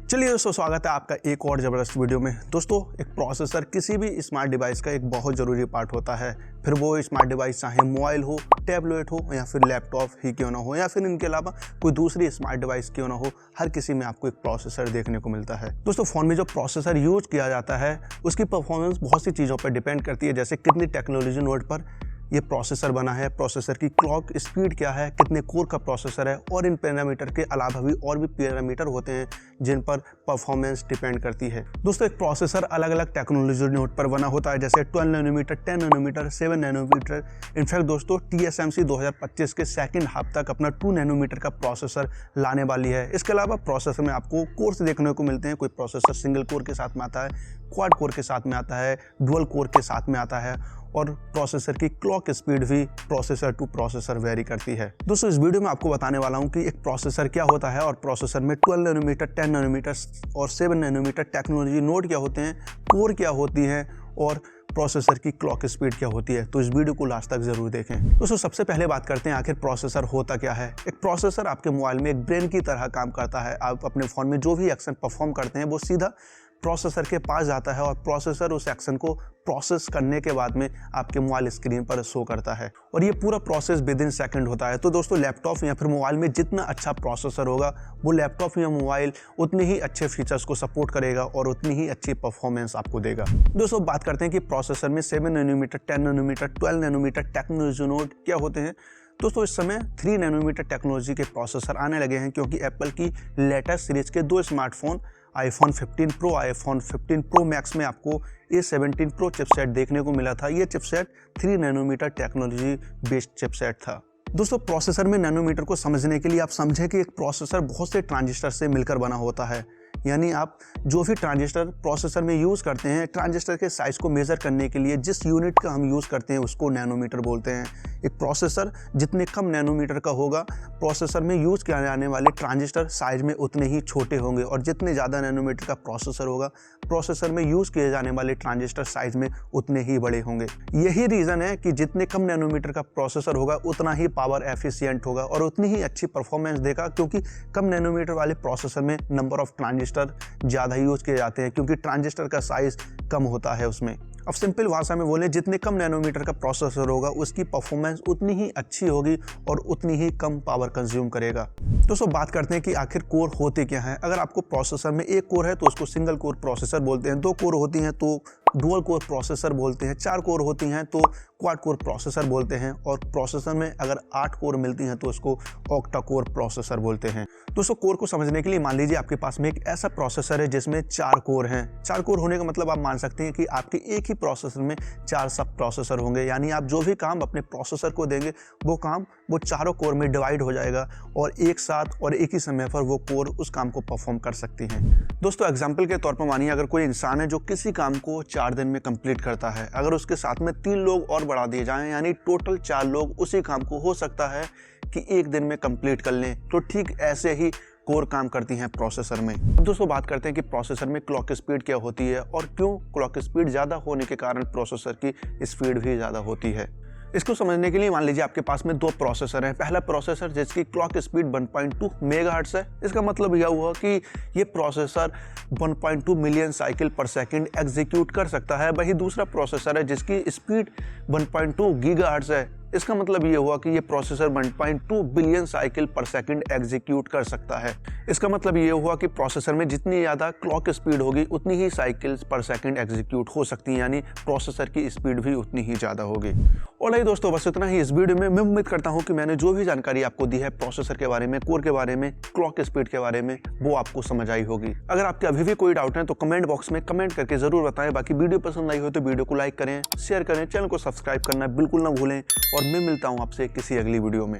चलिए दोस्तों, स्वागत है आपका एक और ज़बरदस्त वीडियो में। दोस्तों, एक प्रोसेसर किसी भी स्मार्ट डिवाइस का एक बहुत ज़रूरी पार्ट होता है। फिर वो स्मार्ट डिवाइस चाहे मोबाइल हो, टैबलेट हो या फिर लैपटॉप ही क्यों ना हो, या फिर इनके अलावा कोई दूसरी स्मार्ट डिवाइस क्यों ना हो, हर किसी में आपको एक प्रोसेसर देखने को मिलता है। दोस्तों, फ़ोन में जो प्रोसेसर यूज किया जाता है उसकी परफॉर्मेंस बहुत सी चीज़ों पर डिपेंड करती है, जैसे कितनी टेक्नोलॉजी नोड पर ये प्रोसेसर बना है, प्रोसेसर की क्लॉक स्पीड क्या है, कितने कोर का प्रोसेसर है, और इन पैरामीटर के अलावा भी और भी पैरामीटर होते हैं जिन पर परफॉर्मेंस डिपेंड करती है। दोस्तों, एक प्रोसेसर अलग अलग टेक्नोलॉजी नोड पर बना होता है, जैसे 12 नैनोमीटर, 10 नैनोमीटर, 7 नैनोमीटर। इनफैक्ट दोस्तों, TSMC 2025 के सेकेंड हाफ तक अपना 2 नैनोमीटर का प्रोसेसर लाने वाली है। इसके अलावा प्रोसेसर में आपको कोर्स देखने को मिलते हैं। कोई प्रोसेसर सिंगल कोर के साथ में आता है, क्वाड कोर के साथ में आता है, डुअल कोर के साथ में आता है, और प्रोसेसर की क्लॉक स्पीड भी प्रोसेसर टू प्रोसेसर वेरी करती है। दोस्तों, इस वीडियो में आपको बताने वाला हूं कि एक प्रोसेसर क्या होता है और प्रोसेसर में 12 नैनोमीटर, 10 नैनोमीटर और 7 नैनोमीटर टेक्नोलॉजी नोड क्या होते हैं, कोर क्या होती है और प्रोसेसर की क्लॉक स्पीड क्या होती है। तो इस वीडियो को लास्ट तक जरूर देखें। दोस्तों, सबसे पहले बात करते हैं आखिर प्रोसेसर होता क्या है। एक प्रोसेसर आपके मोबाइल में एक ब्रेन की तरह काम करता है। आप अपने फ़ोन में जो भी एक्शन परफॉर्म करते हैं वो सीधा प्रोसेसर के पास जाता है और प्रोसेसर उस एक्शन को प्रोसेस करने के बाद में आपके मोबाइल स्क्रीन पर शो करता है, और ये पूरा प्रोसेस विद इन सेकंड होता है। तो दोस्तों, लैपटॉप या फिर मोबाइल में जितना अच्छा प्रोसेसर होगा, वो लैपटॉप या मोबाइल उतने ही अच्छे फीचर्स को सपोर्ट करेगा और उतनी ही अच्छी परफॉर्मेंस आपको देगा। दोस्तों, बात करते हैं कि प्रोसेसर में 7 nanometre, 10 nanometre, 12 nanometre technology node क्या होते हैं। दोस्तों, इस समय 3 नैनोमीटर टेक्नोलॉजी के प्रोसेसर आने लगे हैं, क्योंकि एप्पल की लेटेस्ट सीरीज के 2 smartphone iPhone 15 Pro, iPhone 15 Pro Max में आपको A17 Pro चिपसेट देखने को मिला था। ये chipset 3 nanometre technology based chipset था। दोस्तों, प्रोसेसर में नैनोमीटर को समझने के लिए आप समझें कि एक प्रोसेसर बहुत से ट्रांजिस्टर से मिलकर बना होता है। यानी आप जो भी ट्रांजिस्टर प्रोसेसर में यूज़ करते हैं, ट्रांजिस्टर के साइज़ को मेज़र करने के लिए जिस यूनिट का हम यूज़ करते हैं उसको नैनोमीटर बोलते हैं। एक प्रोसेसर जितने कम नैनोमीटर का होगा, प्रोसेसर में यूज़ किए जाने वाले ट्रांजिस्टर साइज़ में उतने ही छोटे होंगे, और जितने ज़्यादा नैनोमीटर का प्रोसेसर होगा, प्रोसेसर में यूज़ किए जाने वाले ट्रांजिस्टर साइज़ में उतने ही बड़े होंगे। यही रीज़न है कि जितने कम नैनोमीटर का प्रोसेसर होगा उतना ही पावर एफिशिएंट होगा और उतनी ही अच्छी परफॉर्मेंस देगा, क्योंकि कम नैनोमीटर वाले प्रोसेसर में नंबर ऑफ ट्रांजिस्टर ज़्यादा यूज किए जाते हैं, क्योंकि ट्रांजिस्टर का साइज़ कम होता है उसमें। अब सिंपल भाषा में बोले, जितने कम नैनोमीटर का प्रोसेसर होगा उसकी परफॉर्मेंस उतनी ही अच्छी होगी और उतनी ही कम पावर कंज्यूम करेगा। दोस्तों, बात करते हैं कि आखिर कोर होते क्या हैं। अगर आपको प्रोसेसर में एक कोर है तो उसको सिंगल कोर प्रोसेसर बोलते हैं, 2 कोर होती हैं तो डुअल कोर प्रोसेसर बोलते हैं, 4 कोर होती हैं तो क्वाड कोर प्रोसेसर बोलते हैं, और प्रोसेसर में अगर 8 कोर मिलती हैं तो उसको ऑक्टा कोर प्रोसेसर बोलते हैं। दोस्तों, कोर को समझने के लिए मान लीजिए आपके पास में एक ऐसा प्रोसेसर है जिसमें 4 कोर हैं। 4 कोर होने का मतलब आप मान सकते हैं कि आपके एक ही प्रोसेसर में 4 सब प्रोसेसर होंगे। यानी आप जो भी काम अपने प्रोसेसर को देंगे वो काम वो चारों कोर में डिवाइड हो जाएगा, और एक साथ और एक ही समय पर वो कोर उस काम को परफॉर्म कर सकती हैं। दोस्तों, एग्जाम्पल के तौर पर मानिए अगर कोई इंसान है जो किसी काम को 4 दिन में कंप्लीट करता है, अगर उसके साथ में 3 लोग और बढ़ा दिए जाएं, यानी टोटल 4 लोग उसी काम को हो सकता है कि 1 दिन में कंप्लीट कर लें। तो ठीक ऐसे ही कोर काम करती हैं प्रोसेसर में। अब दोस्तों, बात करते हैं कि प्रोसेसर में क्लॉक स्पीड क्या होती है और क्यों क्लॉक स्पीड ज़्यादा होने के कारण प्रोसेसर की स्पीड भी ज़्यादा होती है। इसको समझने के लिए मान लीजिए आपके पास में 2 प्रोसेसर हैं। पहला प्रोसेसर जिसकी क्लॉक स्पीड 1.2 मेगाहर्ट्ज़ है। इसका मतलब यह हुआ कि ये प्रोसेसर 1.2 मिलियन साइकिल पर सेकंड एग्जीक्यूट कर सकता है। वही दूसरा प्रोसेसर है जिसकी स्पीड 1.2 गीगाहर्ट्ज़ है। इसका मतलब ये हुआ कि ये प्रोसेसर 1.2 बिलियन साइकिल पर सेकंड एग्जीक्यूट कर सकता है। इसका मतलब ये हुआ कि प्रोसेसर में जितनी ज़्यादा क्लॉक स्पीड होगी उतनी ही साइकिल्स पर सेकंड एग्जीक्यूट हो सकती हैं, यानी प्रोसेसर की स्पीड भी उतनी ही ज़्यादा होगी। और नहीं दोस्तों, बस इतना ही इस वीडियो में। मैं उम्मीद करता हूँ कि मैंने जो भी जानकारी आपको दी है प्रोसेसर के बारे में, कोर के बारे में, क्लॉक स्पीड के बारे में, वो आपको समझ आई होगी। अगर आपके अभी भी कोई डाउट है तो कमेंट बॉक्स में कमेंट करके ज़रूर बताएं। बाकी वीडियो पसंद आई हो तो वीडियो को लाइक करें, शेयर करें, चैनल को सब्सक्राइब करना बिल्कुल ना भूलें, और मैं मिलता हूं आपसे किसी अगली वीडियो में।